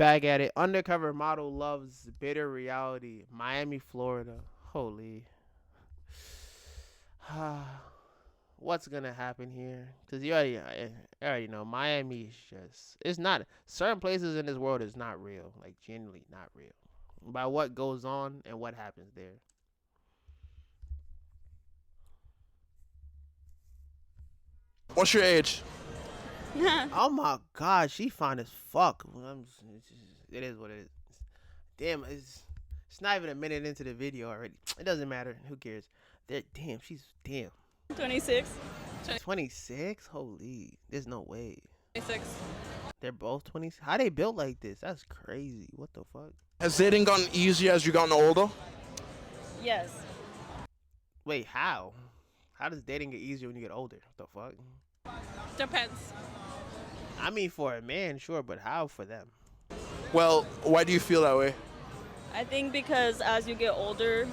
Back at it. Undercover model loves bitter reality. Miami, Florida. Holy. What's gonna happen here? Cause you already know Miami is just. It's not. Certain places in this world is not real. Like genuinely not real. By what goes on and what happens there. What's your age? Oh my God, she fine as fuck. It is what it is. Damn, it's not even a minute into the video already. It doesn't matter. Who cares? Damn, she's damn. 26. 26? Holy, there's no way. 26. They're both 20. How they built like this? That's crazy. What the fuck? Has dating gotten easier as you gotten older? Yes. Wait, how? How does dating get easier when you get older? What the fuck? Depends. I mean, for a man, sure, but how for them? Well, why do you feel that way? I think because as you get older,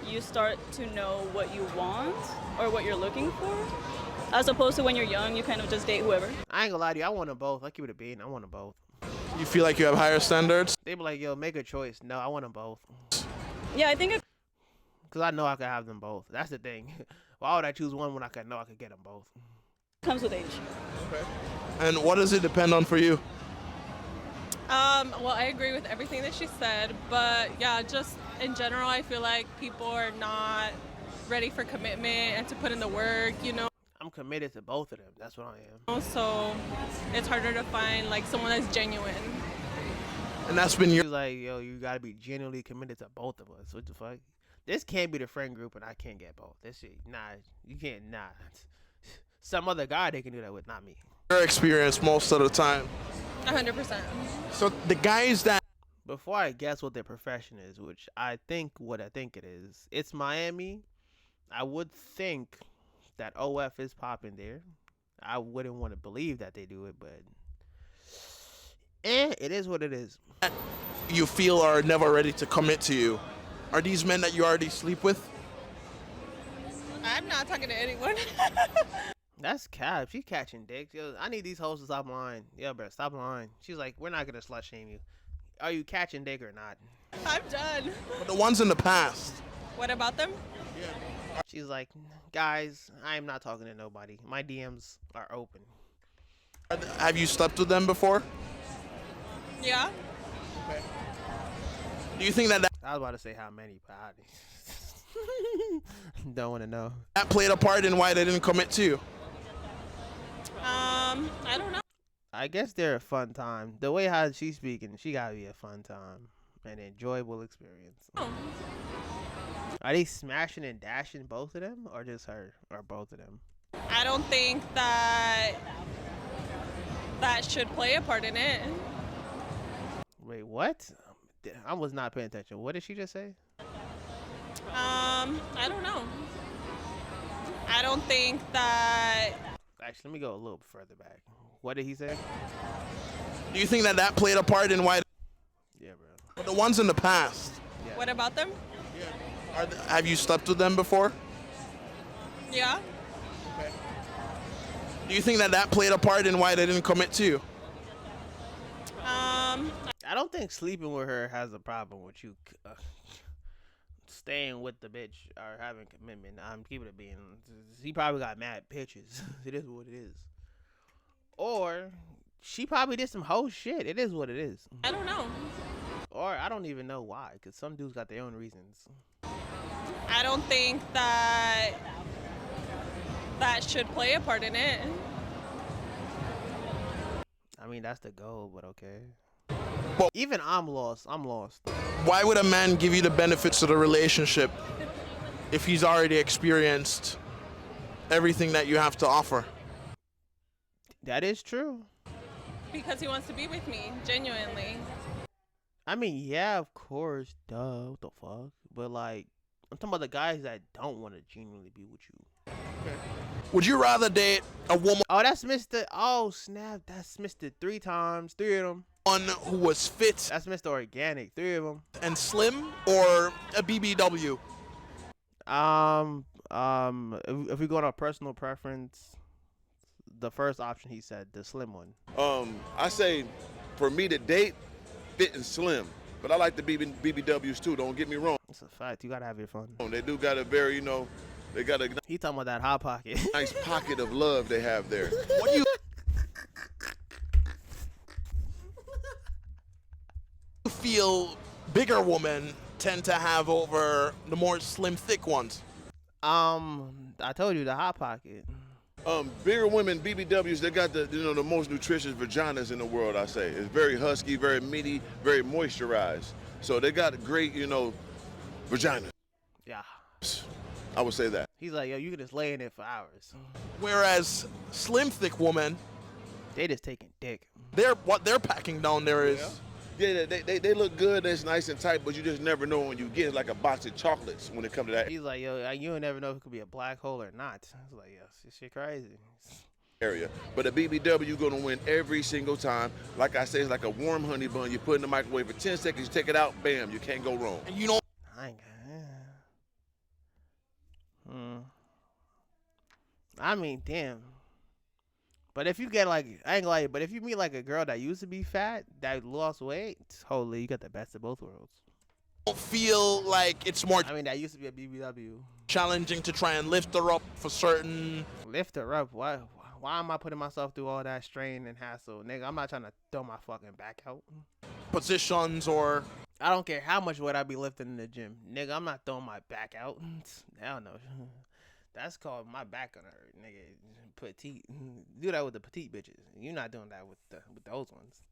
you start to know what you want or what you're looking for. As opposed to when you're young, you kind of just date whoever. I ain't gonna lie to you. I want them both. I keep it a bean. I want them both. You feel like you have higher standards? They be like, yo, make a choice. No, I want them both. Yeah, I think it Because I know I could have them both. That's the thing. Why would I choose one when I could know I could get them both? comes with age. Okay. And what does it depend on for you? Well, I agree with everything that she said, but yeah, just in general, I feel like people are not ready for commitment and to put in the work, you know. I'm committed to both of them. That's what I am. So it's harder to find like someone that's genuine. And that's been your... She's like, yo, you gotta be genuinely committed to both of us. What the fuck? This can't be the friend group, and I can't get both. This shit, nah, you can't, nah. Some other guy they can do that with, not me. Your experience most of the time. 100%. So the guys that... Before I guess what their profession is, which I think what I think it is, it's Miami. I would think that OF is popping there. I wouldn't want to believe that they do it, but it is what it is. you feel are never ready to commit to you, are these men that you already sleep with? I'm not talking to anyone. That's cap. She catching dicks. Yo, I need these hoes to stop lying. Yo, bro, stop lying. She's like, we're not gonna slut shame you. Are you catching dick or not? I'm done. But the ones in the past. What about them? She's like, guys, I am not talking to nobody. My DMs are open. Have you slept with them before? Yeah. Do you think that I was about to say how many, but don't want to know. that played a part in why they didn't commit to you? I don't know. I guess they're a fun time. The way how she's speaking, she gotta be a fun time, an enjoyable experience. Oh. Are they smashing and dashing, both of them, or just her, or both of them? I don't think that should play a part in it. Wait, what? I was not paying attention. What did she just say? I don't know. I don't think that. Actually, let me go a little further back. What did he say? Do you think that that played a part in why? Yeah, bro. But the ones in the past. Yeah. What about them? Have you slept with them before? Yeah. Do you think that that played a part in why they didn't commit to you? I don't think sleeping with her has a problem with you staying with the bitch or having commitment. I'm keeping it being. He probably got mad pictures. It is what it is. Or she probably did some whole shit. It is what it is. I don't know. Or I don't even know why, because some dudes got their own reasons. I don't think that should play a part in it. I mean, that's the goal, but okay. Well, Even I'm lost. I'm lost. why would a man give you the benefits of the relationship if he's already experienced everything that you have to offer? That is true. Because he wants to be with me, genuinely. I mean, yeah, of course. Duh. What the fuck? But, like, I'm talking about the guys that don't want to genuinely be with you. Would you rather date a woman Oh, that's Mr. Oh, snap. That's Mr. 3 times. 3 of them. who was fit That's Mr. Organic. 3 of them. and slim, or a BBW? If we go on a personal preference, the first option he said, the slim one. I say for me to date, fit and slim. But I like the BBWs too. Don't get me wrong. It's a fact. You gotta have your fun. They do got a very, they got a He talking about that hot pocket. nice pocket of love they have there. What do you feel bigger women tend to have over the more slim, thick ones? I told you the hot pocket. Bigger women, BBWs, they got the most nutritious vaginas in the world. I say it's very husky, very meaty, very moisturized. So they got a great, vagina. Yeah. I would say that. He's like, yo, you can just lay in it for hours. Whereas slim, thick women, They just taking dick. what they're packing down there is. Yeah, they look good. It's nice and tight, but you just never know when you get like a box of chocolates when it comes to that He's like, yo, you will never know if it could be a black hole or not. I was like, yo, this shit crazy. area. But a BBW gonna win every single time. Like I say, it's like a warm honey bun. You put it in the microwave for 10 seconds, you take it out, bam, you can't go wrong. And you know, I ain't I mean, damn. But if you get like, I ain't gonna lie, but if you meet like a girl that used to be fat, that lost weight, holy, you got the best of both worlds. don't feel like it's more I mean, that used to be a BBW. challenging to try and lift her up for certain. Lift her up. Why am I putting myself through all that strain and hassle? Nigga, I'm not trying to throw my fucking back out. Positions or I don't care how much weight I be lifting in the gym. Nigga, I'm not throwing my back out. Hell no. That's called my back gonna hurt, nigga. Petite. Do that with the petite bitches. You're not doing that with those ones.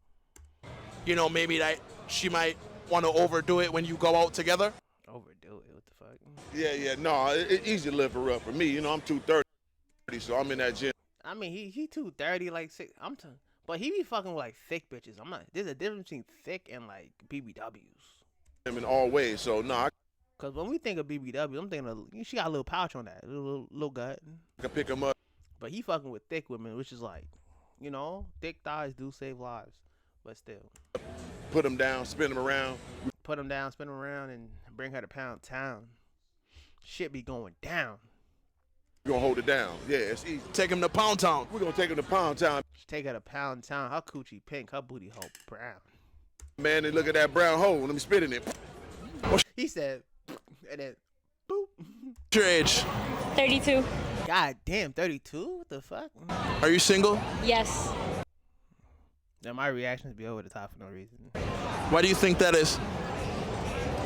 maybe that she might want to overdo it when you go out together. Overdo it. What the fuck? Yeah, no, it's easy to lift her up. For me, I'm 230, so I'm in that gym. I mean, he 230, like six. But he be fucking with like thick bitches. I'm not. There's a difference between thick and like BBWs. In all ways, so no, Cause when we think of BBW, I'm thinking of, she got a little pouch on that, a little gut. I can pick them up. But he fucking with thick women, which is like, thick thighs do save lives. But still, Put them down, spin them around. put them down, spin them around, and bring her to Pound Town. Shit be going down. We're gonna hold it down. Yeah, it's easy. Take him to Pound Town. We're gonna take them to Pound Town. Take her to Pound Town. Her coochie pink, her booty hole brown. Man, and look at that brown hole. Let me spit in it. He said, and then, boop. What's your age? 32. God damn, 32? What the fuck? Are you single? Yes. Now my reactions be over the top for no reason. Why do you think that is?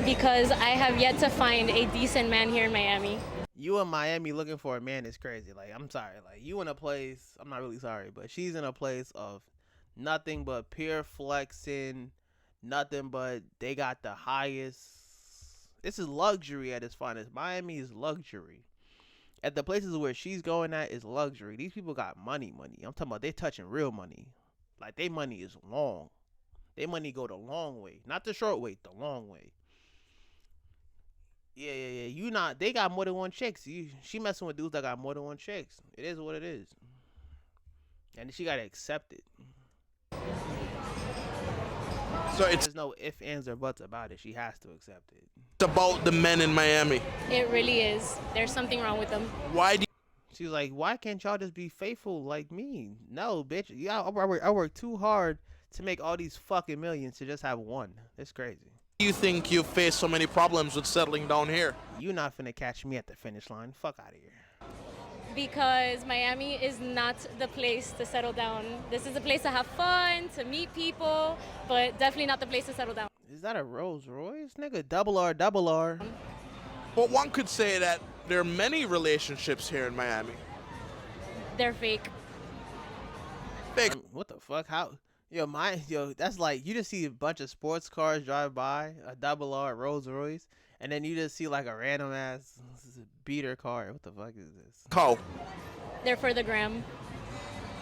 Because I have yet to find a decent man here in Miami. You in Miami looking for a man is crazy. Like, I'm sorry. Like, you in a place, I'm not really sorry, but she's in a place of nothing but pure flexing, nothing but they got the highest. This is luxury at its finest. Miami is luxury. At the places where she's going at is luxury. These people got money. I'm talking about they touching real money. Like, they money is long. They money go the long way. Not the short way, the long way. Yeah. They got more than one chicks. She messing with dudes that got more than one chicks. It is what it is. And she gotta accept it. So it's There's no ifs, ands, or buts about it. She has to accept it. about the men in Miami. It really is. There's something wrong with them. Why do She's like, why can't y'all just be faithful like me? No, bitch. Yeah, I work too hard to make all these fucking millions to just have one. That's crazy. you think you face so many problems with settling down here? You not finna catch me at the finish line. Fuck out of here. Because Miami is not the place to settle down. This is a place to have fun, to meet people, but definitely not the place to settle down. Is that a Rolls Royce? Nigga, double R. But one could say that there are many relationships here in Miami. They're fake. Fake. What the fuck? How? Yo, that's like, you just see a bunch of sports cars drive by, a double R Rolls Royce, and then you just see like a random ass beater car. What the fuck is this? How? They're for the gram.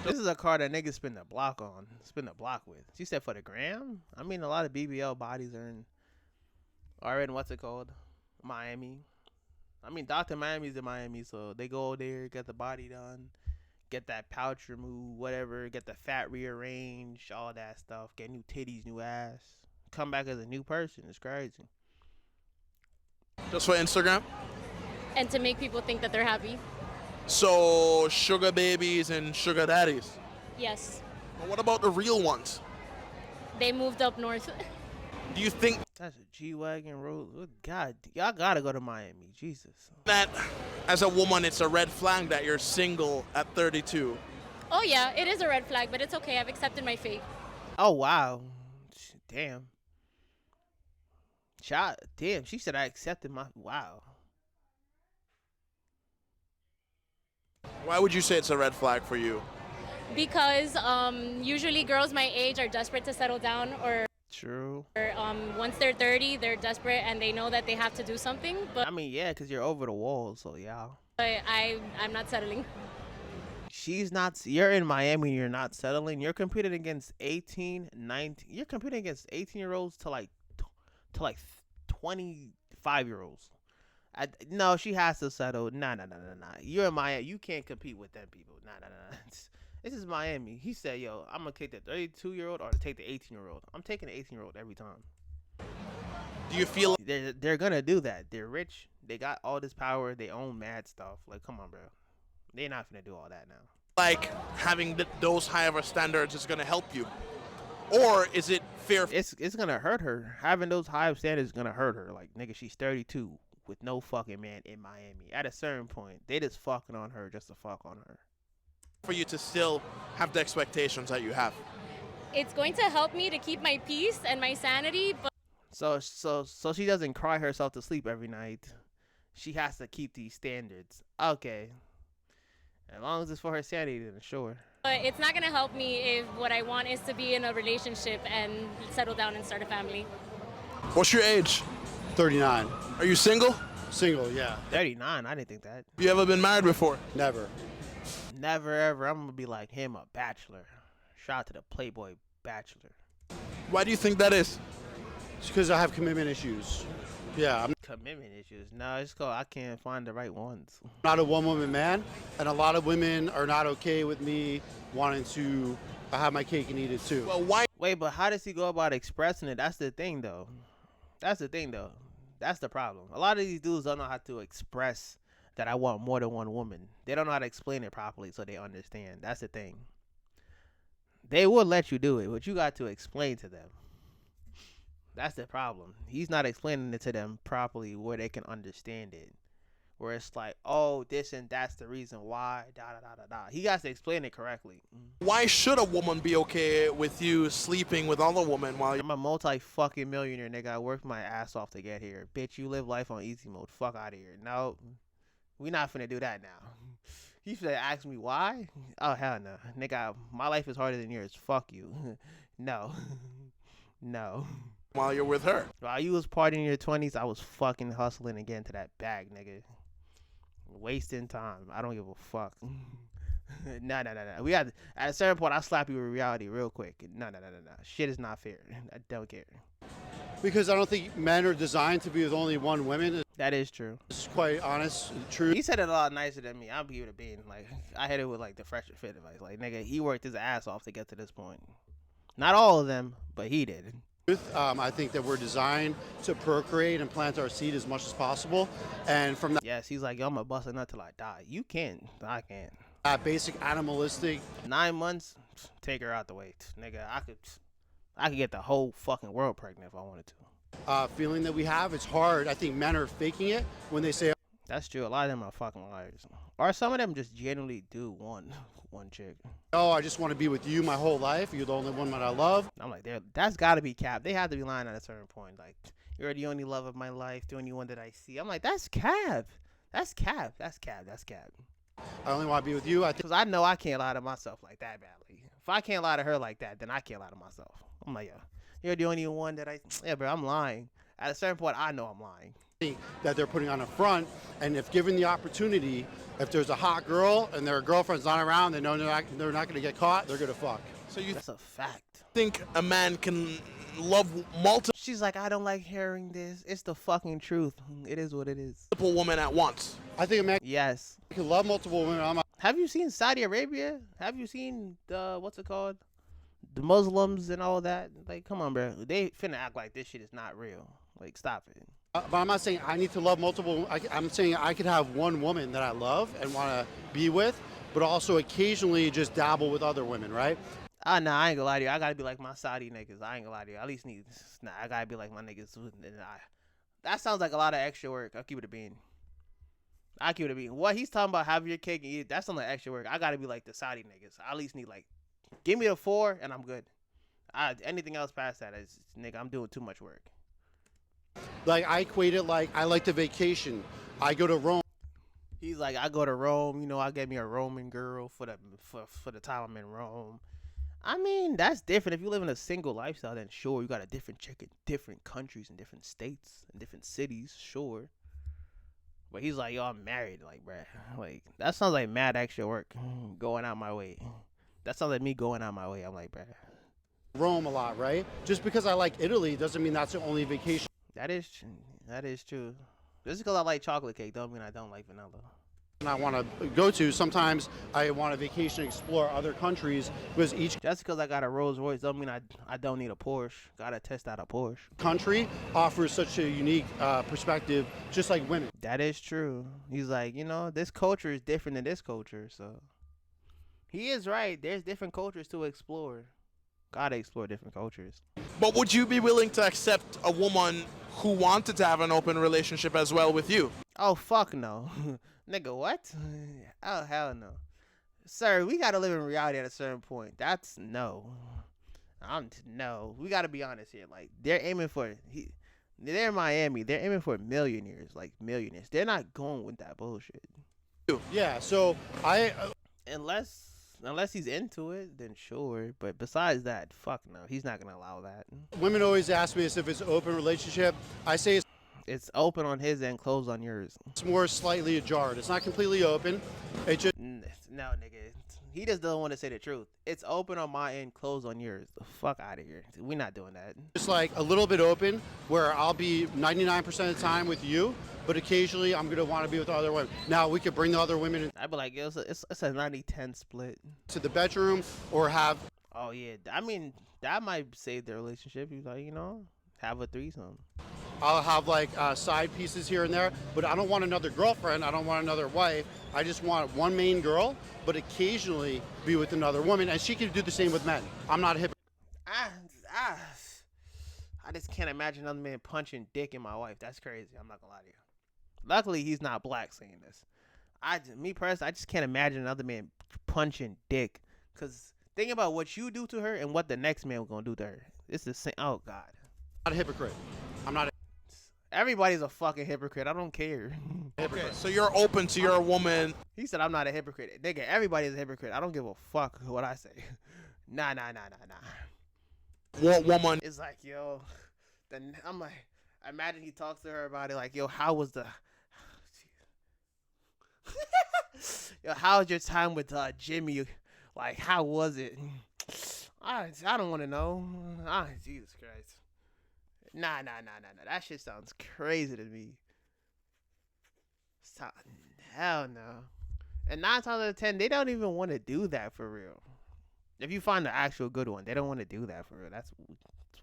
This is a car that niggas spin the block with. She said for the gram? I mean, a lot of BBL bodies are in what's it called? Miami. I mean, Dr. Miami's in Miami, so they go there, get the body done, get that pouch removed, whatever, get the fat rearranged, all that stuff, get new titties, new ass, come back as a new person. It's crazy. Just for Instagram? And to make people think that they're happy. So, sugar babies and sugar daddies. Yes. But what about the real ones? They moved up north. Do you think That's a G-Wagon road. Oh, God, y'all gotta go to Miami. Jesus. that as a woman it's a red flag that you're single at 32? Oh yeah, it is a red flag, but it's okay. I've accepted my fate. Oh, wow. Damn. Damn, she said I accepted my... Wow. Why would you say it's a red flag for you? Because usually girls my age are desperate to settle down, or True. once they're 30, they're desperate and they know that they have to do something. But I mean, yeah, because you're over the wall, so yeah. I'm not settling. She's not... You're in Miami, you're not settling. You're competing against 18, 19... You're competing against 18-year-olds to like 25-year-olds. No, she has to settle. Nah. You're in Miami. You can't compete with them people. Nah. This is Miami. He said, yo, I'm going to take the 32-year-old or take the 18-year-old. I'm taking the 18-year-old every time. Do you feel They're going to do that. They're rich. They got all this power. They own mad stuff. Like, come on, bro. They're not going to do all that now. like having those high of standards is going to help you? Or is it fair? It's going to hurt her. Having those high standards is going to hurt her. Like, nigga, she's 32 with no fucking man in Miami. At a certain point, they just fucking on her just to fuck on her. For you to still have the expectations that you have? It's going to help me to keep my peace and my sanity, but So she doesn't cry herself to sleep every night. She has to keep these standards. Okay. As long as it's for her sanity, then sure. it's not going to help me if what I want is to be in a relationship and settle down and start a family. What's your age? 39. Are you single? Single, yeah. 39, I didn't think that. You ever been married before? Never. Never ever. I'm gonna be like him, a bachelor. Shout out to the Playboy Bachelor. Why do you think that is? It's because I have commitment issues. Yeah, I'm Commitment issues. No, it's called I can't find the right ones. not a one-woman man, and a lot of women are not okay with me wanting to have my cake and eat it too. Well, why? Wait, but how does he go about expressing it? That's the thing, though. That's the problem. A lot of these dudes don't know how to express that I want more than one woman. They don't know how to explain it properly so they understand. That's the thing. They will let you do it, but you got to explain to them. That's the problem. He's not explaining it to them properly where they can understand it. Where it's like, oh, this and that's the reason why, da. He got to explain it correctly. Why should a woman be okay with you sleeping with other women while I'm a multi-fucking millionaire, nigga. I worked my ass off to get here. Bitch, you live life on easy mode. Fuck out of here. No, we not finna do that now. He finna ask me why? Oh, hell no. Nigga, my life is harder than yours. Fuck you. No. No. while you're with her? While you was partying in your 20s, I was fucking hustling and getting to that bag, nigga. Wasting time. I don't give a fuck. No. We got at a certain point. I slap you with reality real quick. No. Shit is not fair. I don't care. Because I don't think men are designed to be with only one woman. That is true. It's quite honest and true. He said it a lot nicer than me. I'll be with a bean. Like I hit it with like the fresher fit advice. Like nigga, he worked his ass off to get to this point. Not all of them, but he did. I think that we're designed to procreate and plant our seed as much as possible. And from Yes, he's like, yo, I'm gonna bust a nut till I die. You can't. I can't. that basic animalistic 9 months, take her out the way, nigga. I could get the whole fucking world pregnant if I wanted to. feeling that we have, it's hard. I think men are faking it when they say, That's true. A lot of them are fucking liars. Or some of them just genuinely do want one chick. oh, I just want to be with you my whole life. You're the only one that I love. I'm like, that's got to be cap. They have to be lying at a certain point. Like, you're the only love of my life, the only one that I see. I'm like, that's cap. That's cap. I only want to be with you. I think Because I know I can't lie to myself like that badly. If I can't lie to her like that, then I can't lie to myself. I'm like, yeah, you're the only one that yeah, bro, I'm lying. At a certain point, I know I'm lying. that they're putting on a front, and if given the opportunity, if there's a hot girl and their girlfriend's not around, they know they're not going to get caught, they're going to fuck. So you That's a fact. think a man can love multiple She's like, I don't like hearing this. It's the fucking truth. It is what it is. women at once? I think a man Yes. can love multiple women. Have you seen Saudi Arabia? Have you seen the, what's it called? The Muslims and all that? Like, come on, bro. They finna act like this shit is not real. Like, stop it. But I'm not saying I need to love multiple. I'm saying I could have one woman that I love and want to be with, but also occasionally just dabble with other women, right? Ah, nah, I ain't gonna lie to you. I gotta be like my Saudi niggas. I ain't gonna lie to you. I at least need. Nah, I gotta be like my niggas. That sounds like a lot of extra work. I'll keep it a bean. I keep it a bean. What he's talking about, have your cake and eat. That sounds like extra work. I gotta be like the Saudi niggas. I at least need like, give me the 4 and I'm good. Anything else past that is nigga. I'm doing too much work. Like I equate it like I like to vacation. I go to Rome. He's like, I go to Rome. You know, I get me a Roman girl for the time I'm in Rome. I mean, that's different. If you live in a single lifestyle, then sure, you got a different chick in different countries and different states and different cities, sure. But he's like, yo, I'm married. Like, bruh, like, that sounds like mad extra work going out my way. That sounds like me going out my way. I'm like, bruh. Rome a lot, right? Just because I like Italy doesn't mean that's the only vacation. That is true. Just because I like chocolate cake don't mean I don't like vanilla. I want to go to. Sometimes I want to vacation, explore other countries because each Just because I got a Rolls Royce don't mean I don't need a Porsche. Gotta test out a Porsche. country offers such a unique perspective, just like women. That is true. He's like, you know, this culture is different than this culture, so he is right. There's different cultures to explore. Gotta explore different cultures. But would you be willing to accept a woman who wanted to have an open relationship as well with you? Oh fuck no. Nigga, what? Oh hell no. Sir, we gotta live in reality at a certain point. That's no. No. We gotta be honest here. Like they're aiming for they're in Miami. They're aiming for millionaires, like millionaires. They're not going with that bullshit. Yeah, so Unless he's into it, then sure. But besides that, fuck no. He's not gonna allow that. women always ask me if it's an open relationship. I say It's open on his end, closed on yours. it's more slightly ajar. It's not completely open. It just No, nigga. He just doesn't want to say the truth. It's open on my end, closed on yours. The fuck out of here. We're not doing that. just like a little bit open, where I'll be 99% of the time with you, but occasionally I'm gonna want to be with other women. Now we could bring the other women I'd be like, yo, it's a 90-10 split. into the bedroom or have. Oh, yeah. I mean, that might save the relationship. He's like, you know, have a threesome. I'll have like side pieces here and there, but I don't want another girlfriend. I don't want another wife. I just want one main girl, but occasionally be with another woman, and she can do the same with men. I'm not a hypocrite. I just can't imagine another man punching dick in my wife. That's crazy. I'm not gonna lie to you. Luckily, he's not black saying this. Me personally, I just can't imagine another man punching dick. Cause think about what you do to her and what the next man was gonna do to her. It's the same. Oh God. I'm not a hypocrite. I'm not a Everybody's a fucking hypocrite. I don't care. Okay, so you're open to your woman. He said I'm not a hypocrite. Nigga, everybody's a hypocrite. I don't give a fuck what I say. Nah. What woman? It's like, yo, then I'm like, imagine he talks to her about it, like, yo, how was the, yo, how was your time with Jimmy? Like, how was it? I don't want to know. Jesus Christ. Nah. That shit sounds crazy to me. Hell no. And 9 times out of 10, they don't even want to do that for real. If you find the actual good one, they don't want to do that for real. That's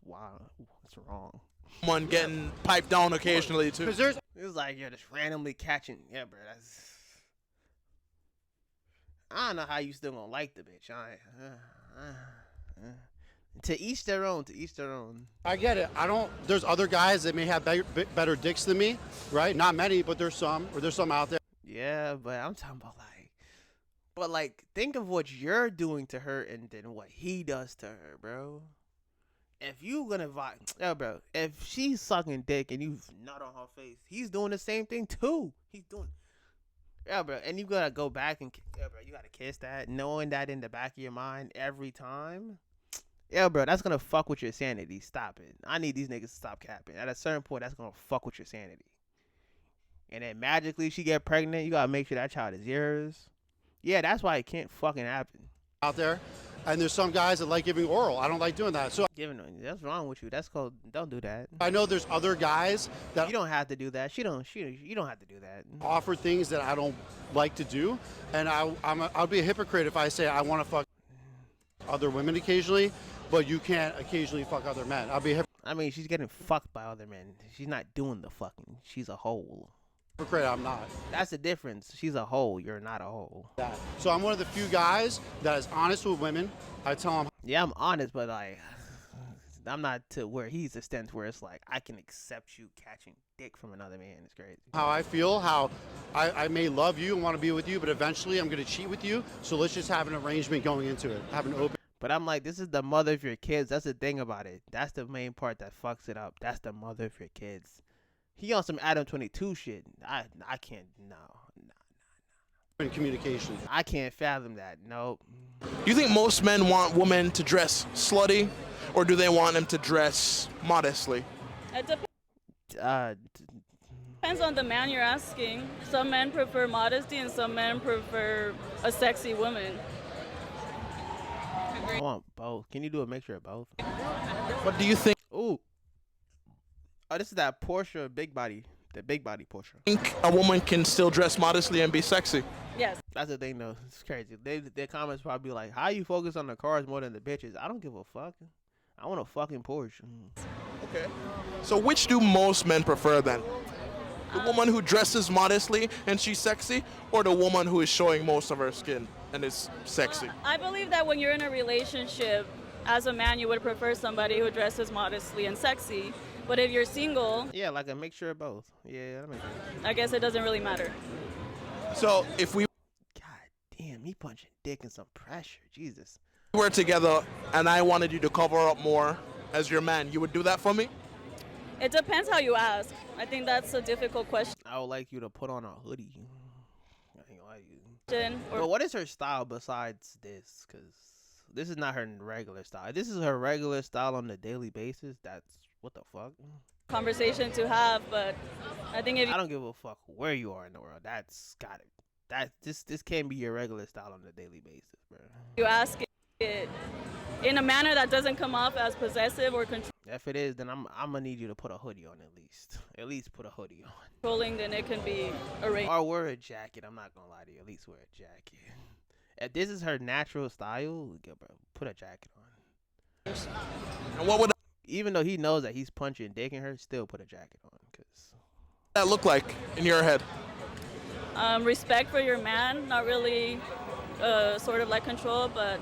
wild. It's wrong. Someone getting piped down occasionally too. because there's It was like you're just randomly catching. Yeah, bro. I don't know how you still gonna like the bitch. To each their own. To each their own. I get it. There's other guys that may have better dicks than me, right? Not many, but there's some, or there's some out there. Yeah, but I'm talking about like, think of what you're doing to her and then what he does to her, bro. If you gonna yeah, bro. If she's sucking dick and you nut on her face, he's doing the same thing too. He's doing. Yeah, bro. And you gotta go back and yeah, bro. You gotta kiss that, knowing that in the back of your mind every time. Yeah, bro. That's gonna fuck with your sanity. Stop it. I need these niggas to stop capping. At a certain point, that's gonna fuck with your sanity. And then magically she get pregnant. You gotta make sure that child is yours. Yeah, that's why it can't fucking happen. Out there, and there's some guys that like giving oral. I don't like doing that. So That's wrong with you. That's called. Don't do that. I know there's other guys that You don't have to do that. You don't have to do that. offer things that I don't like to do, and I'll be a hypocrite if I say I want to fuck other women occasionally, but you can't occasionally fuck other men. I'll be a hypocrite. I mean, she's getting fucked by other men. She's not doing the fucking. She's a hoe. hypocrite. I'm not. That's the difference. She's a hoe. You're not a hoe. That. So I'm one of the few guys that is honest with women. I tell them. Yeah, I'm honest, but like, I'm not to where he's extent where it's like I can accept you catching dick from another man. It's crazy. How I feel, how I may love you and want to be with you, but eventually I'm going to cheat with you. So let's just have an arrangement going into it. Have an open. But I'm like, this is the mother of your kids. That's the thing about it. That's the main part that fucks it up. That's the mother of your kids. He on some Adam 22 shit. I can't, no. Communication. I can't fathom that. Nope. Do you think most men want women to dress slutty, or do they want them to dress modestly? It depends on the man you're asking. Some men prefer modesty and some men prefer a sexy woman. I want both. Can you do a mixture of both? What do you think? Ooh. Oh, this is that Porsche big body. The big body Porsche. Think a woman can still dress modestly and be sexy? Yes. That's the thing, though. It's crazy. Their comments probably like, how you focus on the cars more than the bitches? I don't give a fuck. I want a fucking Porsche. Okay. So which do most men prefer then? The woman who dresses modestly and she's sexy, or the woman who is showing most of her skin and is sexy? I believe that when you're in a relationship, as a man, you would prefer somebody who dresses modestly and sexy. But if you're single, Yeah, like a mixture of both. Yeah, that makes sense. I guess it doesn't really matter. So if we God damn, he punching dick in some pressure. Jesus. were together and I wanted you to cover up more as your man, you would do that for me? It depends how you ask. I think that's a difficult question. I would like you to put on a hoodie. I ain't gonna lie to you. Or But what is her style besides this? Because this is not her regular style. If this is her regular style on a daily basis, that's what the fuck? conversation to have, but I think if I don't give a fuck where you are in the world. That's got it. This can't be your regular style on a daily basis, bro. you ask it in a manner that doesn't come off as possessive or If it is, then I'm gonna need you to put a hoodie on at least. At least put a hoodie on. controlling, then it can be arranged. Or wear a jacket. I'm not gonna lie to you. At least wear a jacket. If this is her natural style, yeah, bro, put a jacket on. And what would Even though he knows that he's punching dick in her, still put a jacket on. Cause that look like in your head? Respect for your man, not really sort of like control, but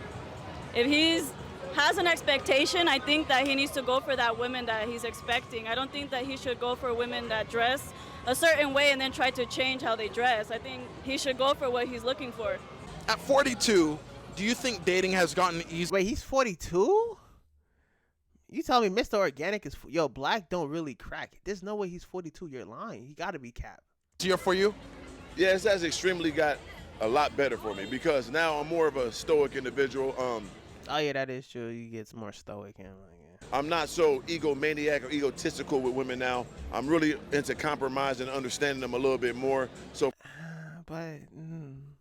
if he's has an expectation, I think that he needs to go for that woman that he's expecting. I don't think that he should go for women that dress a certain way and then try to change how they dress. I think he should go for what he's looking for. At 42, do you think dating has gotten easier wait, he's 42? You tell me Mr. Organic is yo black don't really crack. There's no way he's 42. You're lying. He gotta be capped. for you? Yes, that's extremely got a lot better for me because now I'm more of a stoic individual. Oh yeah, that is true. You get more stoic and like, yeah. I'm not so egomaniac or egotistical with women now. I'm really into compromise and understanding them a little bit more. So But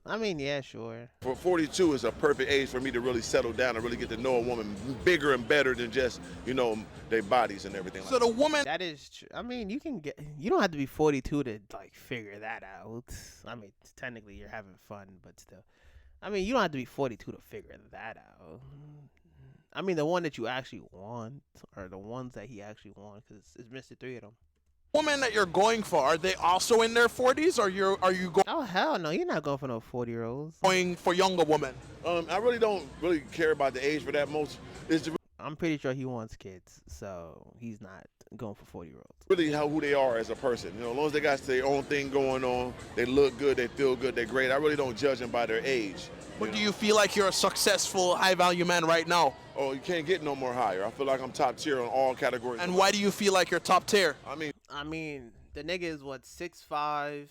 I mean, yeah, sure. for 42 is a perfect age for me to really settle down and really get to know a woman bigger and better than just, their bodies and everything. So the woman That is true. I mean, you don't have to be 42 to like figure that out. I mean, technically you're having fun, but still. I mean, you don't have to be 42 to figure that out. I mean, the one that you actually want, or the ones that he actually wants, because it's Mr. 3 of them. woman that you're going for, are they also in their 40s, or are you Oh hell no, you're not going for no 40-year-olds. going for younger women? I really don't really care about the age for that most. It's I'm pretty sure he wants kids, so he's not going for 40-year-olds. really who they are as a person. As long as they got their own thing going on, they look good, they feel good, they're great. I really don't judge them by their age. But do you feel like you're a successful, high-value man right now? Oh, you can't get no more higher. I feel like I'm top tier on all categories. And why do you feel like you're top tier? I mean, The nigga is what, 6'5",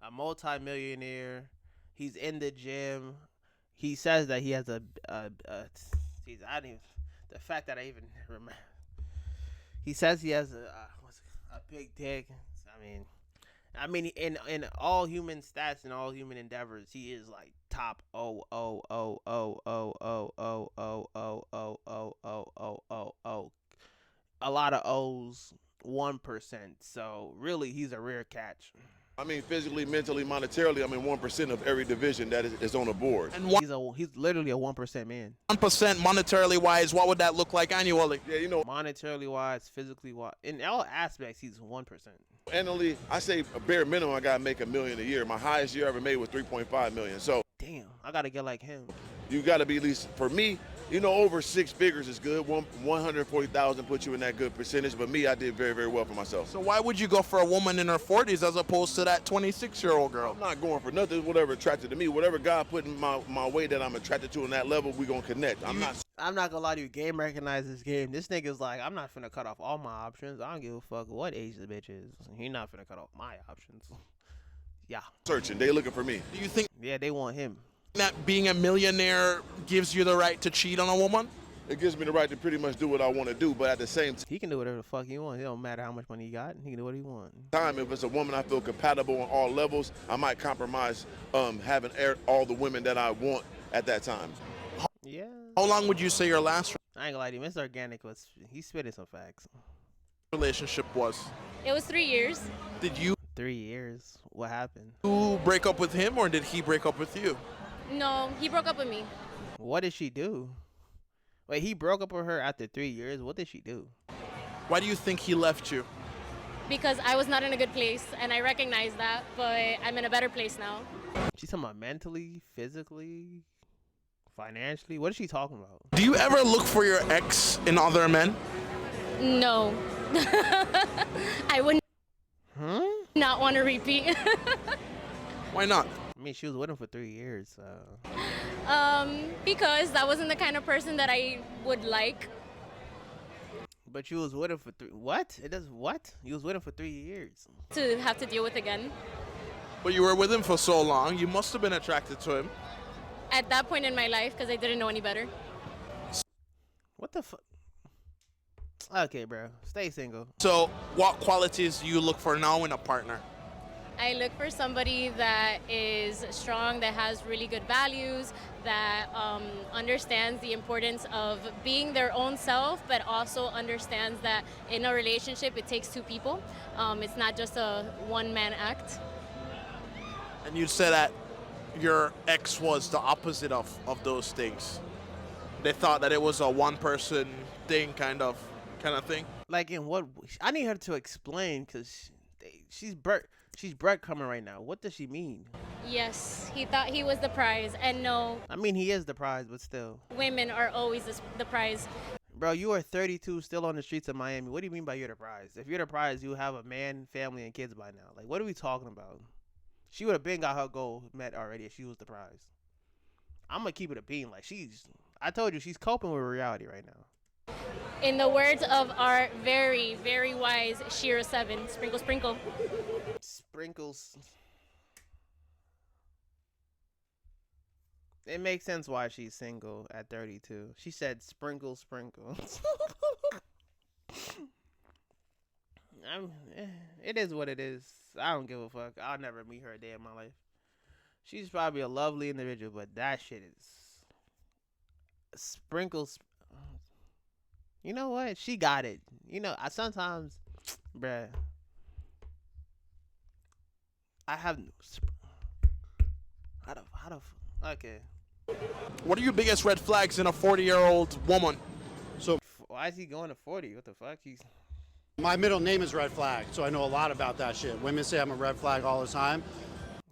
a multi-millionaire. He's in the gym. He says that he has geez, I didn't even, the fact that I even remember. He says he has a big dick. I mean, in all human stats and all human endeavors, he is like top a lot of O's, 1%. So really, he's a rare catch. physically, mentally, monetarily, I'm in 1% of every division that is on the board. And He's literally a 1% man. 1% monetarily wise, what would that look like annually? Yeah, Monetarily wise, physically wise, in all aspects, he's 1%. Annually, I say a bare minimum, I gotta make $1 million a year. My highest year ever made was 3.5 million. So Damn, I gotta get like him. you gotta be at least, for me, you know, over 6 figures is good. 140,000 puts you in that good percentage. But me, I did very, very well for myself. So why would you go for a woman in her 40s as opposed to that 26-year-old girl? I'm not going for nothing. Whatever attracted to me, whatever God put in my way that I'm attracted to in that level, we gonna connect. I'm not gonna lie to you, game recognizes game. This nigga's like, I'm not finna cut off all my options. I don't give a fuck what age the bitch is. He not finna cut off my options. Yeah. searching. They looking for me. Do you think Yeah, they want him. that being a millionaire gives you the right to cheat on a woman? It gives me the right to pretty much do what I want to do, but at the same He can do whatever the fuck he wants. It don't matter how much money he got. He can do what he wants. time, if it's a woman I feel compatible on all levels, I might compromise having all the women that I want at that time. Yeah. How long would you say your last I ain't gonna lie to you. Mr. Organic was, he spitting some facts. relationship was? It was 3 years. Did you 3 years. What happened? break up with him or did he break up with you? No, he broke up with me. What did she do? Wait, he broke up with her after 3 years? What did she do? Why do you think he left you? Because I was not in a good place, and I recognize that, but I'm in a better place now. She's talking about mentally, physically, financially. What is she talking about? Do you ever look for your ex in other men? No. I would Huh? not want to repeat. Why not? I mean, she was with him for 3 years, so. Because that wasn't the kind of person that I would like. But you was with him for what? It does what? You was with him for 3 years. To have to deal with again. But you were with him for so long, you must have been attracted to him. At that point in my life, because I didn't know any better. What the fuck? Okay, bro. Stay single. So what qualities do you look for now in a partner? I look for somebody that is strong, that has really good values, that understands the importance of being their own self, but also understands that in a relationship it takes two people. It's not just a one-man act. And you said that your ex was the opposite of those things. They thought that it was a one-person thing, kind of thing. Like in what? I need her to explain because she's breadcrumbing right now. What does she mean? Yes, he thought he was the prize, and no, I mean, he is the prize, but still. women are always the prize. Bro, you are 32, still on the streets of Miami. What do you mean by you're the prize? If you're the prize, you have a man, family, and kids by now. Like, what are we talking about? She would have been got her goal met already if she was the prize. I'm gonna keep it a bean. Like, I told you, she's coping with reality right now. In the words of our very, very wise Shira 7, sprinkle, sprinkle. Sprinkles. It makes sense why she's single at 32. She said sprinkle, sprinkle. It is what it is. I don't give a fuck. I'll never meet her a day in my life. She's probably a lovely individual, but that shit is sprinkles. You know what? She got it. You know, I sometimes, bruh, I have okay. What are your biggest red flags in a 40-year-old woman? So Why is he going to 40? What the fuck? my middle name is Red Flag, so I know a lot about that shit. Women say I'm a red flag all the time.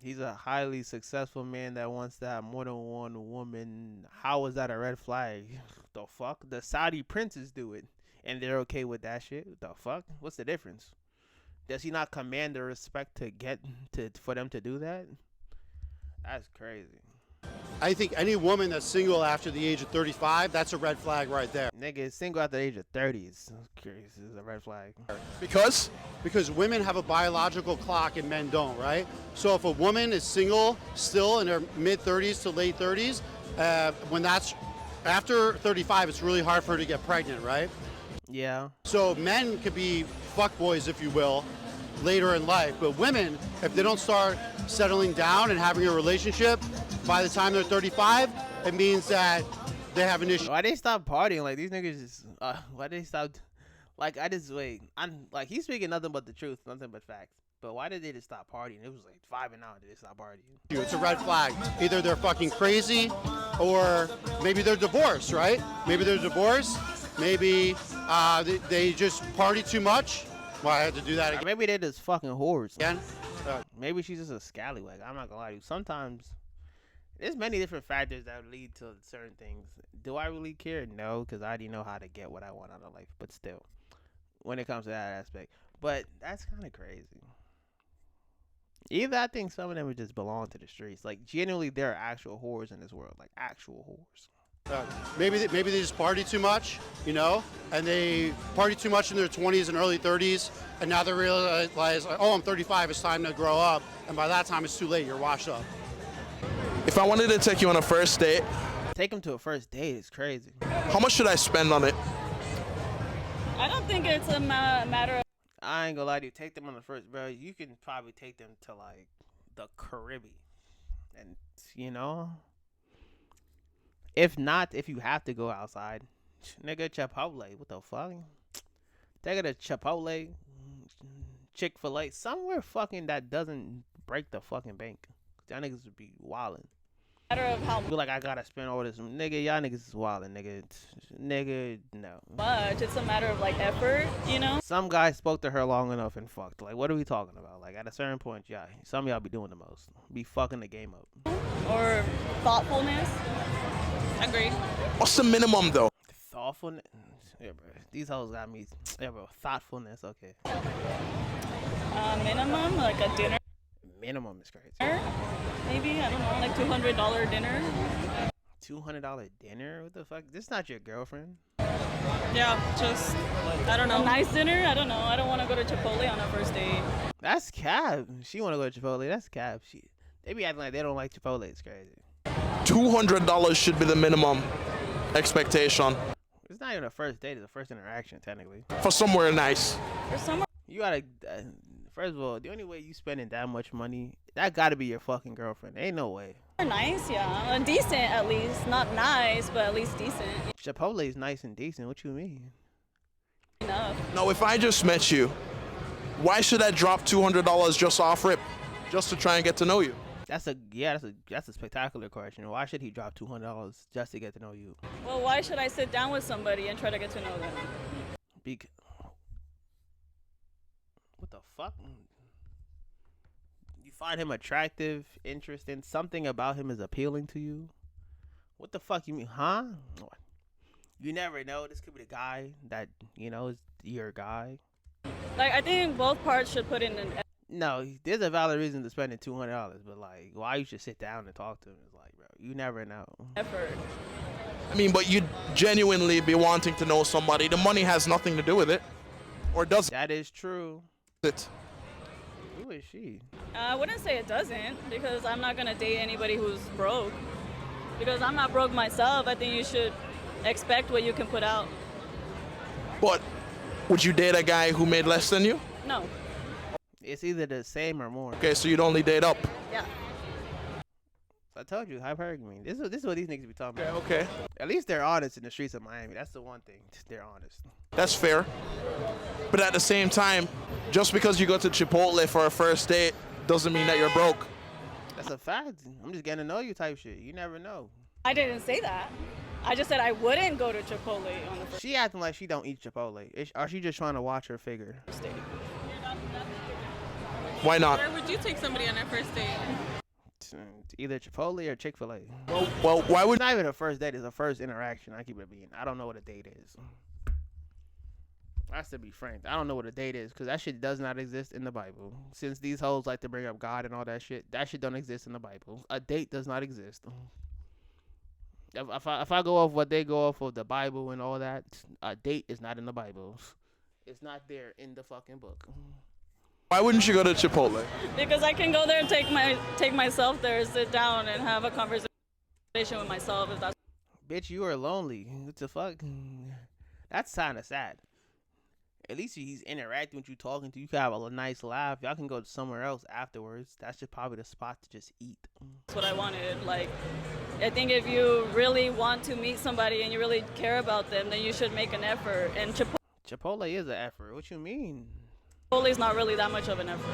He's a highly successful man that wants to have more than one woman. How is that a red flag? The fuck? The Saudi princes do it, and they're okay with that shit. The fuck? What's the difference? Does he not command the respect for them to do that? That's crazy. I think any woman that's single after the age of 35, that's a red flag right there. Nigga, single at the age of 30 is curious. Is a red flag. Because Because women have a biological clock and men don't, right? So if a woman is single still in her mid 30s to late 30s, when that's after 35, it's really hard for her to get pregnant, right? Yeah. So men could be fuckboys, if you will, later in life. But women, if they don't start settling down and having a relationship by the time they're 35, it means that they have an issue. Why they stop partying? Like these niggas just why they stop? Like I just wait. I'm like he's speaking nothing but the truth, nothing but facts. But why did they just stop partying? It was like 5 and out. Did they stop partying? It's a red flag. Either they're fucking crazy, or maybe they're divorced, right? Maybe they're divorced. Maybe they just party too much, Why I had to do that Or again. maybe they're just fucking whores. Again? Maybe she's just a scallywag. I'm not gonna lie to you. Sometimes there's many different factors that lead to certain things. Do I really care? No, because I already know how to get what I want out of life. But still, when it comes to that aspect, but that's kind of crazy. Either I think some of them just belong to the streets. Like genuinely, there are actual whores in this world, like actual whores. Maybe they just party too much, you know, and they party too much in their 20s and early 30s, and now they realize, oh, I'm 35, it's time to grow up, and by that time it's too late, you're washed up. If I wanted to take you on a first date, Take them to a first date is crazy. how much should I spend on it? I don't think it's a matter of I ain't gonna lie to you. Take them on the first, bro. You can probably take them to like the Caribbean, and you know, if not, if you have to go outside, nigga, Chipotle. What the fuck? Take it to Chipotle, Chick-fil-A, somewhere fucking that doesn't break the fucking bank. Y'all niggas would be wildin'. matter of how Be like, I gotta spend all this, nigga. Y'all niggas is wildin', nigga. Nigga, no. much. It's a matter of like effort, you know. Some guy spoke to her long enough and fucked. Like, what are we talking about? Like, at a certain point, yeah, some of y'all be doing the most. Be fucking the game up. Or thoughtfulness. Agree. What's the minimum though? Thoughtfulness. Yeah, bro. These hoes got me. Yeah, bro. Thoughtfulness. Okay. Minimum, like a dinner, Minimum is crazy. maybe. I don't know, like $200 dinner. $200 dinner? What the fuck? This is not your girlfriend. Yeah, just, I don't A know. nice dinner. I don't know. I don't want to go to Chipotle on a first date. That's cap. She want to go to Chipotle. That's cap. They be acting like they don't like Chipotle. It's crazy. $200 should be the minimum expectation It's not even a first date. It's a first interaction, technically. for somewhere nice. For somewhere You gotta. First of all, the only way you spending that much money, that gotta be your fucking girlfriend. Ain't no way. nice, yeah. Decent at least. Not nice, but at least decent Chipotle is nice and decent. What you mean? enough. Now, if I just met you, why should I drop $200 just off rip, just to try and get to know you? That's a spectacular question. Why should he drop $200 just to get to know you? Well, why should I sit down with somebody and try to get to know them? What the fuck? You find him attractive, interesting, something about him is appealing to you? What the fuck you mean, huh? You never know. This could be the guy that, you know, is your guy. Like, I think both parts should put in an No, there's a valid reason to spend $200, but like, why you should sit down and talk to him is like, bro, you never know. effort. I mean, but you'd genuinely be wanting to know somebody. The money has nothing to do with it. Or does That is true. it? Who is she? I wouldn't say it doesn't, because I'm not going to date anybody who's broke. Because I'm not broke myself. I think you should expect what you can put out. But would you date a guy who made less than you? No. It's either the same or more. Okay, so you'd only date up. Yeah. I told you, hypergamy. This is what these niggas be talking about. Okay. At least they're honest in the streets of Miami. That's the one thing. They're honest. That's fair. But at the same time, just because you go to Chipotle for a first date doesn't mean that you're broke. That's a fact. I'm just getting to know you type shit. You never know. I didn't say that. I just said I wouldn't go to Chipotle on the first She acting like she don't eat Chipotle. Or she just trying to watch her figure? date. Why not? Where would you take somebody on their first date? It's either Chipotle or Chick-fil-A. Well, why would It's not even a first date. It's a first interaction. I keep it being. I don't know what a date is. I have to be frank. I don't know what a date is because that shit does not exist in the Bible. Since these hoes like to bring up God and all that shit don't exist in the Bible. A date does not exist. If I go off what they go off of the Bible and all that, a date is not in the Bible. It's not there in the fucking book. Why wouldn't you go to Chipotle? Because I can go there and take myself there, sit down and have a conversation with myself if that's Bitch, you are lonely. What the fuck? That's kind of sad. At least he's interacting with you, talking to you. You can have a nice laugh. Y'all can go somewhere else afterwards. That's just probably the spot to just eat. what I wanted. Like, I think if you really want to meet somebody and you really care about them, then you should make an effort. And Chipotle is an effort. What you mean? Chipotle is not really that much of an effort.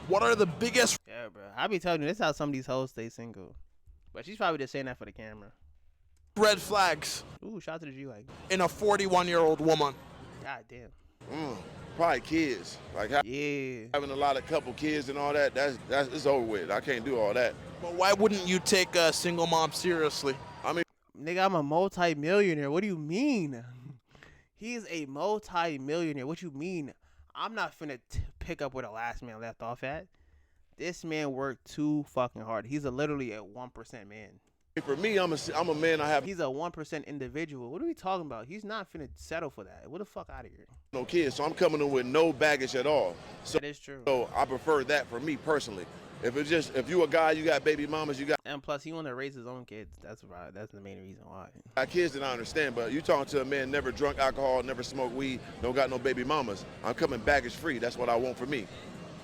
What are the biggest Yeah, bro. I be telling you, this is how some of these hoes stay single. But she's probably just saying that for the camera. red flags Ooh, shout out to the G-Like. in a 41-year-old woman? God damn. Mm, probably kids. Like Yeah. having a lot of couple kids and all that. That's it's over with. I can't do all that. But why wouldn't you take a single mom seriously? I mean, Nigga, I'm a multi-millionaire. What do you mean? He's a multi-millionaire. What you mean? I'm not finna pick up where the last man left off at. This man worked too fucking hard. He's literally a 1% man. for me, I'm a man. I have He's a 1% individual. What are we talking about? He's not finna settle for that. What the fuck out of here? no kids, so I'm coming in with no baggage at all. So, That is true. so I prefer that for me personally. If you a guy, you got baby mamas, you And plus, he want to raise his own kids. That's right. That's the main reason why. got kids, then I understand. But you talking to a man never drunk alcohol, never smoked weed, don't got no baby mamas. I'm coming baggage free. That's what I want for me.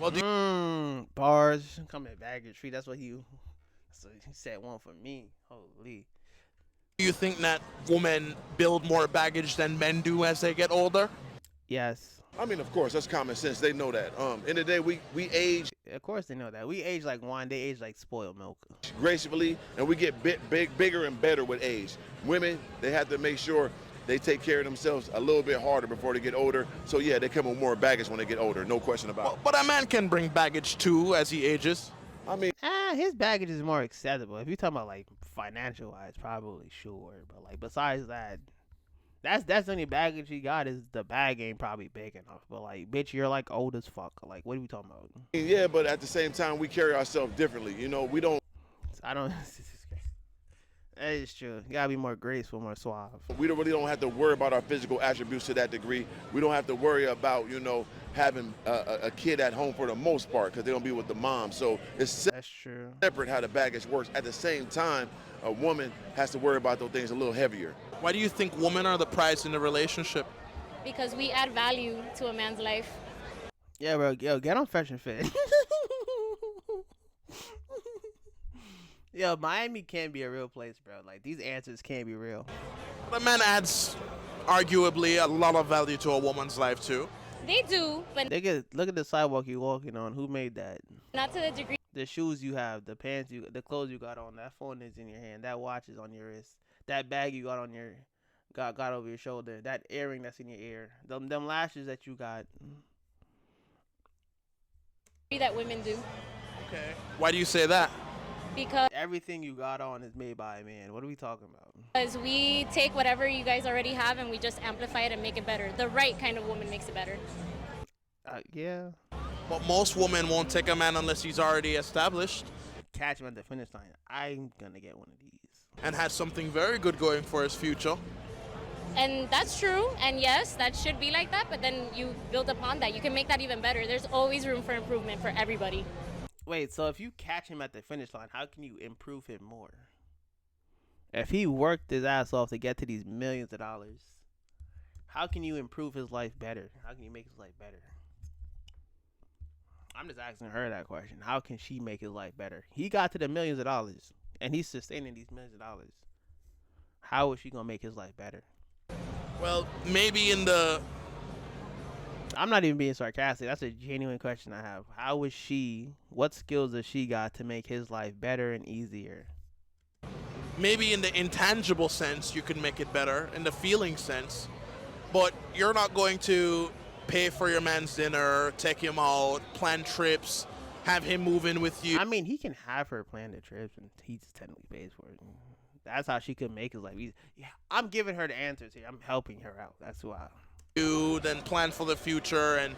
Well, do Bars coming baggage free. That's what he said. One for me. Holy. you think that women build more baggage than men do as they get older? Yes. I mean, of course, that's common sense. They know that. In the day, we age Of course they know that. We age like wine. They age like spoiled milk. gracefully, and we get bigger and better with age. Women, they have to make sure they take care of themselves a little bit harder before they get older. So yeah, they come with more baggage when they get older. No question about it. But a man can bring baggage too as he ages. I mean, His baggage is more acceptable. If you're talking about like financial wise, probably sure. But like besides that, that's the only baggage he got is the bag ain't probably big enough. But like, bitch, you're like old as fuck. Like, what are we talking about? yeah, but at the same time, we carry ourselves differently. You know, we don't. I don't. That is true. You gotta be more graceful, more suave. We really don't have to worry about our physical attributes to that degree. We don't have to worry about, having a kid at home for the most part because they don't be with the mom. So it's That's true. separate how the baggage works. At the same time, a woman has to worry about those things a little heavier. Why do you think women are the prize in the relationship? Because we add value to a man's life. Yeah, bro. Yo, get on Fresh and Fit. Yo, Miami can't be a real place, bro. Like, these answers can't be real. But a man adds arguably a lot of value to a woman's life too. They do, but Look at the sidewalk you're walking on. Who made that? not to the degree. The shoes you have, the pants the clothes you got on, that phone is in your hand, that watch is on your wrist, that bag you got on your, got over your shoulder, that earring that's in your ear, them lashes that you got. That women do. Okay. Why do you say that? Because Everything you got on is made by a man. What are we talking about? we take whatever you guys already have and we just amplify it and make it better. The right kind of woman makes it better. Yeah. But most women won't take a man unless he's already established Catch him at the finish line. I'm gonna get one of these. and has something very good going for his future. And that's true. And yes, that should be like that. But then you build upon that. You can make that even better. There's always room for improvement for everybody. Wait, so if you catch him at the finish line, how can you improve him more? If he worked his ass off to get to these millions of dollars, how can you improve his life better? How can you make his life better? I'm just asking her that question. How can she make his life better? He got to the millions of dollars, and he's sustaining these millions of dollars. How is she gonna make his life better? Well, maybe in the I'm not even being sarcastic. That's a genuine question I have. How is she? What skills does she got to make his life better and easier? intangible sense you can make it better, in the feeling sense, but you're not going to pay for your man's dinner, take him out, plan trips, have him move in with you. I mean, he can have her plan the trips, and he just technically pays for it. That's how she could make his life easy. Yeah, I'm giving her the answers here. I'm helping her out. That's why. Then plan for the future and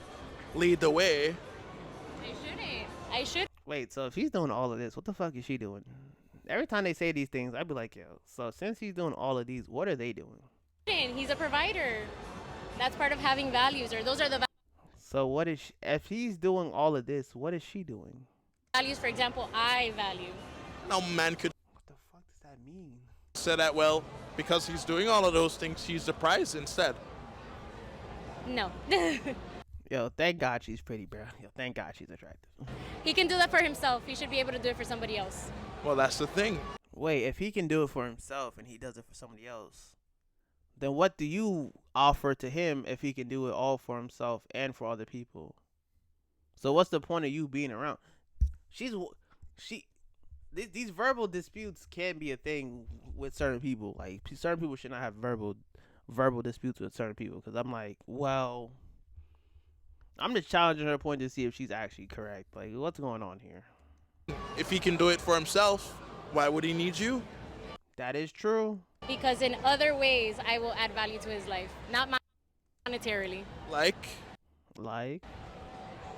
lead the way. I should. Wait, so if he's doing all of this, what the fuck is she doing? Every time they say these things, I'd be like, yo, so since he's doing all of these, what are they doing? He's a provider. That's part of having values, or those are the So what is she, if he's doing all of this, what is she doing? values, for example, I value. No man could What the fuck does that mean? say that, well, because he's doing all of those things, he's the prize instead. No. Yo, thank God she's pretty, bro. Yo, thank God she's attractive. He can do that for himself. He should be able to do it for somebody else. Well, that's the thing. Wait, if he can do it for himself and he does it for somebody else, then what do you offer to him if he can do it all for himself and for other people? So what's the point of you being around? These verbal disputes can be a thing with certain people. Like, certain people should not have verbal disputes with certain people. Because I'm like, well, I'm just challenging her point to see if she's actually correct. Like, what's going on here? If he can do it for himself, why would he need you? That is true. Because in other ways, I will add value to his life, not monetarily. Like,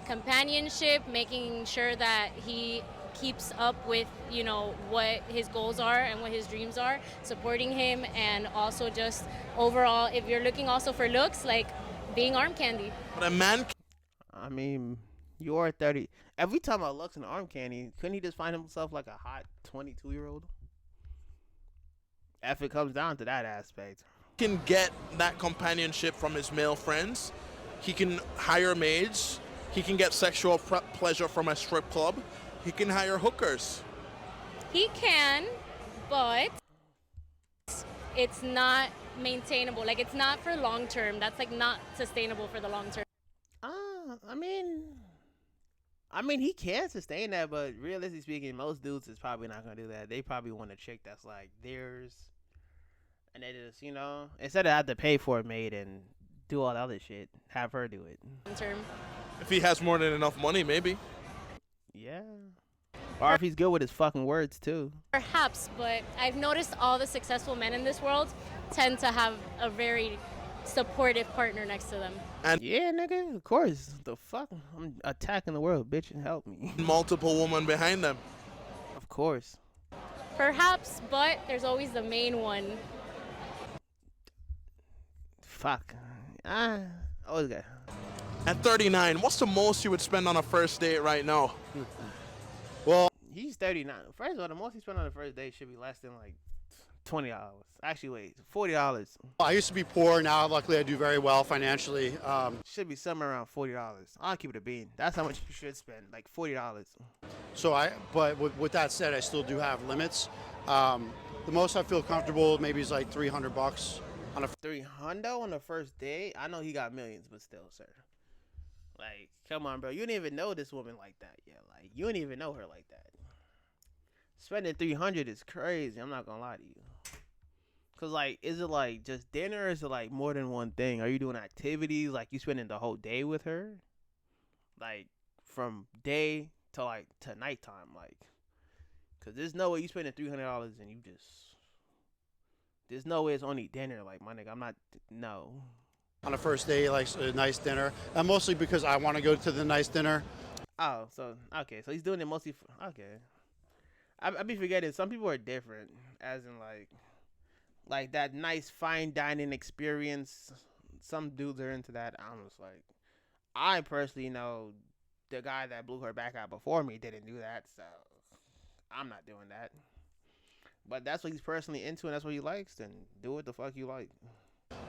Companionship, making sure that he keeps up with, you know, what his goals are and what his dreams are, supporting him, and also just overall, if you're looking also for looks, like being arm candy. but a man I mean, you're 30. Every time I look in arm candy, couldn't he just find himself like a hot 22-year-old? If it comes down to that aspect. can get that companionship from his male friends. He can hire maids. He can get sexual pleasure from a strip club. He can hire hookers. He can, but it's not maintainable. Like, it's not for long term. That's like not sustainable for the long term. I mean, he can sustain that, but realistically speaking, most dudes is probably not gonna do that. They probably want a chick that's like theirs, and they just, you know, instead of have to pay for a maid and do all the other shit, have her do it. Long term. If he has more than enough money, maybe. Yeah. Or if he's good with his fucking words too. Perhaps, but I've noticed all the successful men in this world tend to have a very supportive partner next to them. Yeah, nigga, of course. The fuck? I'm attacking the world, bitch, and help me. Multiple women behind them. Of course. Perhaps, but there's always the main one. Fuck. Always got. At 39, what's the most you would spend on a first date right now? Well, He's 39. First of all, the most he spent on the first date should be less than like $20. Actually, wait, $40. I used to be poor. Now, luckily, I do very well financially. Should be somewhere around $40. I'll keep it a bean. That's how much you should spend, like $40. But with that said, I still do have limits. The most I feel comfortable maybe is like $300 on a. 300 on the first date? I know he got millions, but still, sir. Like, come on, bro. You didn't even know this woman like that yet. Like, you didn't even know her like that. Spending 300 is crazy. I'm not gonna lie to you. Cause like, is it like just dinner? Or is it like more than one thing? Are you doing activities? Like, you spending the whole day with her? Like, from day to like to nighttime? Like, cause there's no way you spending $300 and you just. There's no way it's only dinner. Like, my nigga, I'm not. No. On a first date, like a nice dinner, and mostly because I want to go to the nice dinner. Oh, so okay, so he's doing it mostly for, okay. I be forgetting some people are different, as in like that nice fine dining experience. Some dudes are into that. I'm just like, I personally know the guy that blew her back out before me didn't do that, so I'm not doing that. But that's what he's personally into, and that's what he likes. Then do what the fuck you like.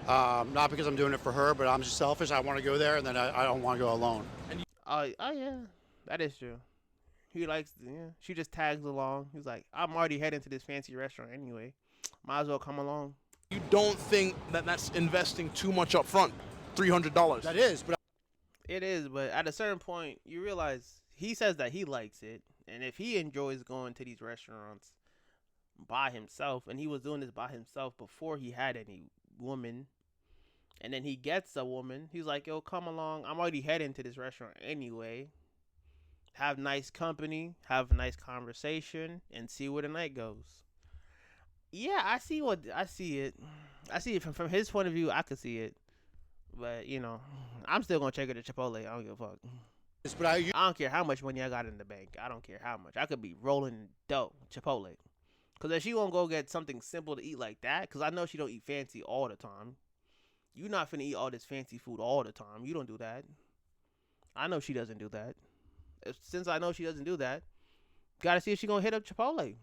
Not because I'm doing it for her, but I'm just selfish. I want to go there, and then I don't want to go alone. Oh yeah, that is true. He likes, yeah. She just tags along. He's like, I'm already heading to this fancy restaurant anyway. Might as well come along. You don't think that that's investing too much up front? $300. That is, but It is, but at a certain point, you realize he says that he likes it, and if he enjoys going to these restaurants by himself, and he was doing this by himself before he had any woman, and then he gets a woman, he's like, yo, come along. I'm already heading to this restaurant anyway. Have nice company, have a nice conversation, and see where the night goes. Yeah, I see it. I see it from his point of view. I could see it, but you know, I'm still gonna check it at Chipotle. I don't give a fuck. but I don't care how much money I got in the bank. I don't care how much. I could be rolling dough, Chipotle. Cause if she won't go get something simple to eat like that, cause I know she don't eat fancy all the time. You not finna eat all this fancy food all the time. You don't do that. I know she doesn't do that. Since I know she doesn't do that, gotta see if she gonna hit up Chipotle.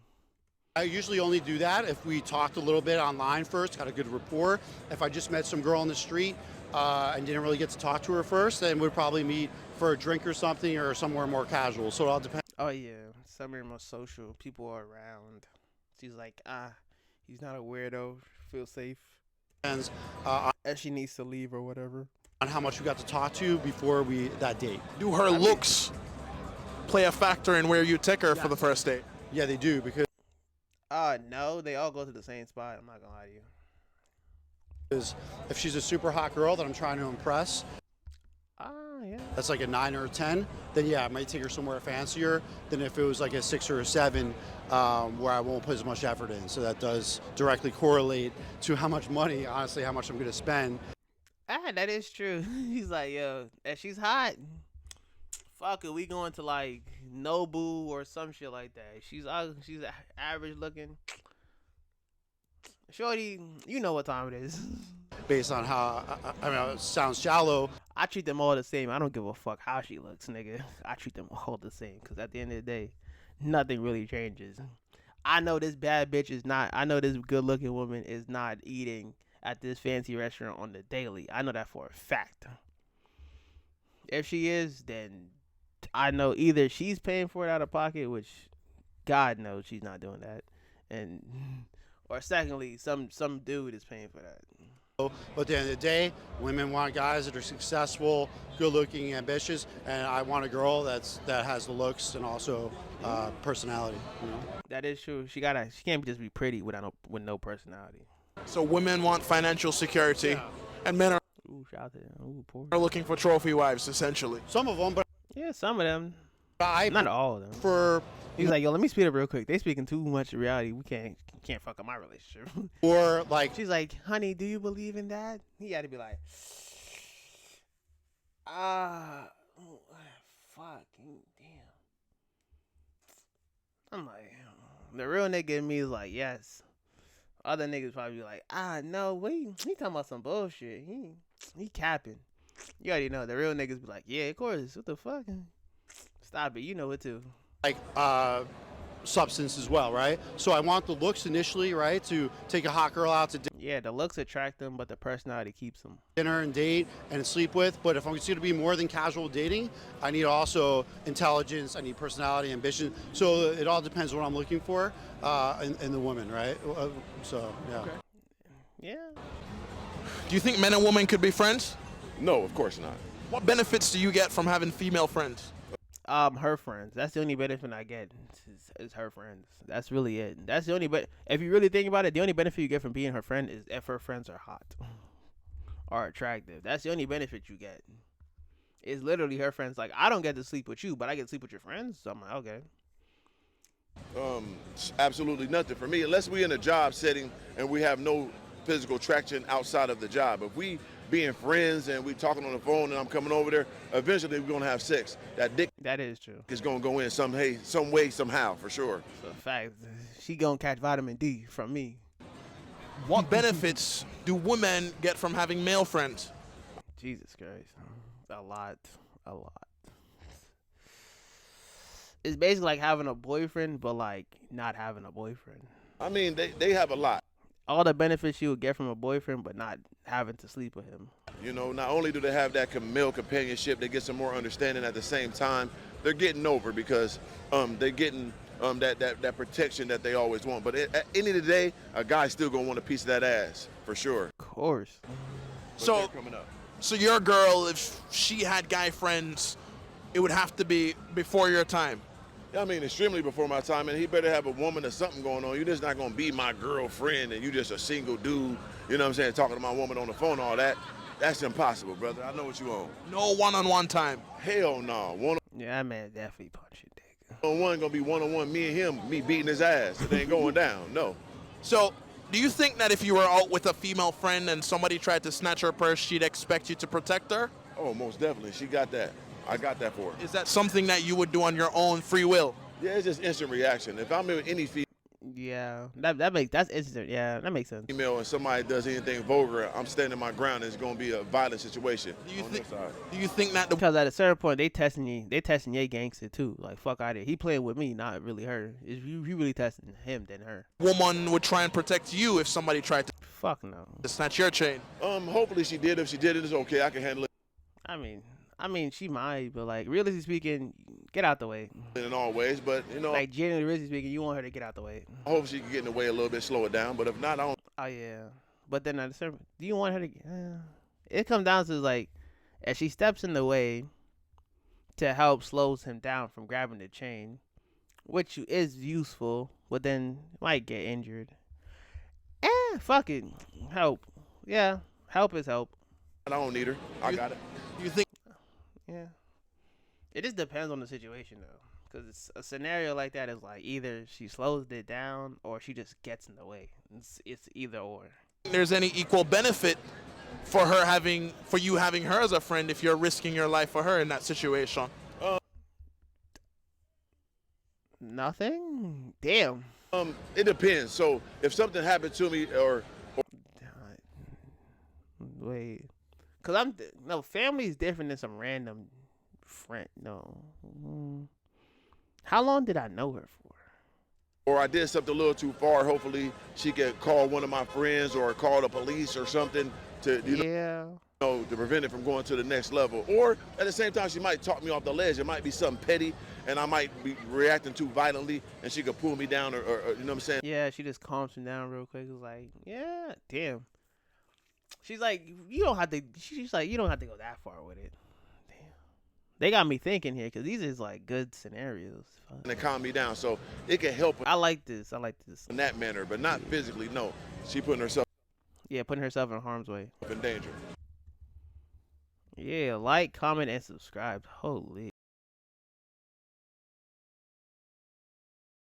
I usually only do that if we talked a little bit online first, got a good rapport. If I just met some girl on the street and didn't really get to talk to her first, then we'd probably meet for a drink or something or somewhere more casual. So it all depends. Oh yeah, somewhere more social. People are around. She's like, he's not a weirdo. Feel safe. And she needs to leave or whatever. On how much we got to talk to before that date. Do her looks play a factor in where you take her for the first date? Yeah, they do because no, they all go to the same spot. I'm not gonna lie to you. if she's a super hot girl that I'm trying to impress. Yeah. That's like a 9 or a 10, then yeah, I might take her somewhere fancier than if it was like a 6 or a 7, where I won't put as much effort in. So that does directly correlate to how much money, honestly, how much I'm going to spend. That is true. He's like, yo, if she's hot, fuck it, we going to like Nobu or some shit like that. She's average looking. Shorty, you know what time it is. Based on how, I mean, it sounds shallow. I treat them all the same. I don't give a fuck how she looks, nigga. I treat them all the same because at the end of the day, nothing really changes. I know this bad bitch is not. I know this good looking woman is not eating at this fancy restaurant on the daily. I know that for a fact. If she is, then I know either she's paying for it out of pocket, which God knows she's not doing that, and or secondly, some dude is paying for that. But at the end of the day, women want guys that are successful, good-looking, ambitious, and I want a girl that has the looks and also personality. You know? That is true. She can't just be pretty with no personality. So women want financial security, and men Ooh, shout out to them. Ooh, poor. are looking for trophy wives, essentially. Some of them, but Yeah, some of them. I Not all of them. for He's like, yo, let me speed up real quick. They speaking too much reality. We can't fuck up my relationship. or like She's like, honey, do you believe in that? He had to be like, fucking damn. I'm like, the real nigga in me is like, yes. Other niggas probably be like, no, wait, he talking about some bullshit. He capping. You already know. The real niggas be like, yeah, of course. What the fuck? Stop it. You know it too. like substance as well, right? So I want the looks initially, right, to take a hot girl out to Yeah, the looks attract them, but the personality keeps them. dinner and date and sleep with. But if I'm going to be more than casual dating, I need also intelligence, I need personality, ambition. So it all depends what I'm looking for in the woman, right? So yeah. Okay. Yeah. Do you think men and women could be friends? No, of course not. What benefits do you get from having female friends? Her friends. That's the only benefit I get is her friends. That's really it. That's the only. But if you really think about it, the only benefit you get from being her friend is if her friends are hot or attractive. That's the only benefit you get. It's literally her friends. Like, I don't get to sleep with you, but I get to sleep with your friends. So I'm like, okay. Absolutely nothing for me, unless we're in a job setting and we have no physical attraction outside of the job. If we being friends and we talking on the phone and I'm coming over there, eventually we're gonna have sex. That dick That is true. is gonna go in some way, somehow, for sure. So in fact, she gonna catch vitamin D from me. What benefits do women get from having male friends? Jesus Christ. A lot. It's basically like having a boyfriend, but like not having a boyfriend. I mean, they have a lot. All the benefits you would get from a boyfriend, but not having to sleep with him. You know, not only do they have that male companionship, they get some more understanding at the same time. They're getting over because they're getting that protection that they always want. But at the end of the day, a guy's still gonna want a piece of that ass, for sure. Of course. But So- they're coming up. So your girl, if she had guy friends, it would have to be before your time. I mean, extremely before my time, and he better have a woman or something going on. You're just not gonna be my girlfriend and you just a single dude, you know what I'm saying, talking to my woman on the phone, all that. That's impossible, brother. I know what you want. No one-on-one time. Hell no. Yeah, that man definitely punching dick. One-on-one gonna be one-on-one, me and him, me beating his ass. It ain't going down, no. So, do you think that if you were out with a female friend and somebody tried to snatch her purse, she'd expect you to protect her? Oh, most definitely. She got that. I got that for her. Is that something that you would do on your own free will? Yeah, it's just instant reaction. If I'm in any Yeah, that's instant. Yeah, that makes sense. female and somebody does anything vulgar, I'm standing my ground. It's gonna be a violent situation. Do you on think? their side. Do you think that the Because at a certain point, they testing your gangster too. Like, fuck out of here. He playing with me, not really her. If you really testing him, then her. woman would try and protect you if somebody tried Fuck no. to snatch your chain? Hopefully she did. If she did, it's okay. I can handle it I mean, she might, but like, realistically speaking, get out the way. in all ways. But you know, Like, genuinely, realistically speaking, you want her to get out the way. I hope she can get in the way a little bit, slow it down. But if not, I don't. Oh yeah, but then at a certain, do you want her to? It comes down to like, if she steps in the way to help slows him down from grabbing the chain, which is useful, but then might get injured. Fuck it, help. Yeah, help is help. I don't need her. I got it. Do you think? Yeah. It just depends on the situation though, because a scenario like that is like either she slows it down or she just gets in the way. It's either or. There's any equal benefit for you having her as a friend if you're risking your life for her in that situation? Nothing. Damn. It depends. So if something happened to me, or Wait, cause no, family is different than some random friend. No. How long did I know her for? or I did something a little too far, hopefully she could call one of my friends or call the police or something to Yeah. to prevent it from going to the next level. Or at the same time, she might talk me off the ledge. It might be something petty, and I might be reacting too violently, and she could pull me down, or you know what I'm saying? Yeah, she just calms him down real quick. It's like, yeah, damn. She's like, you don't have to. She's like, you don't have to go that far with it. Damn. They got me thinking here because these is like good scenarios. And it calm me down, so it can help I like this. in that manner, but not physically. No, she putting herself Yeah, putting herself in harm's way. in danger. Yeah, like, comment, and subscribe. Holy.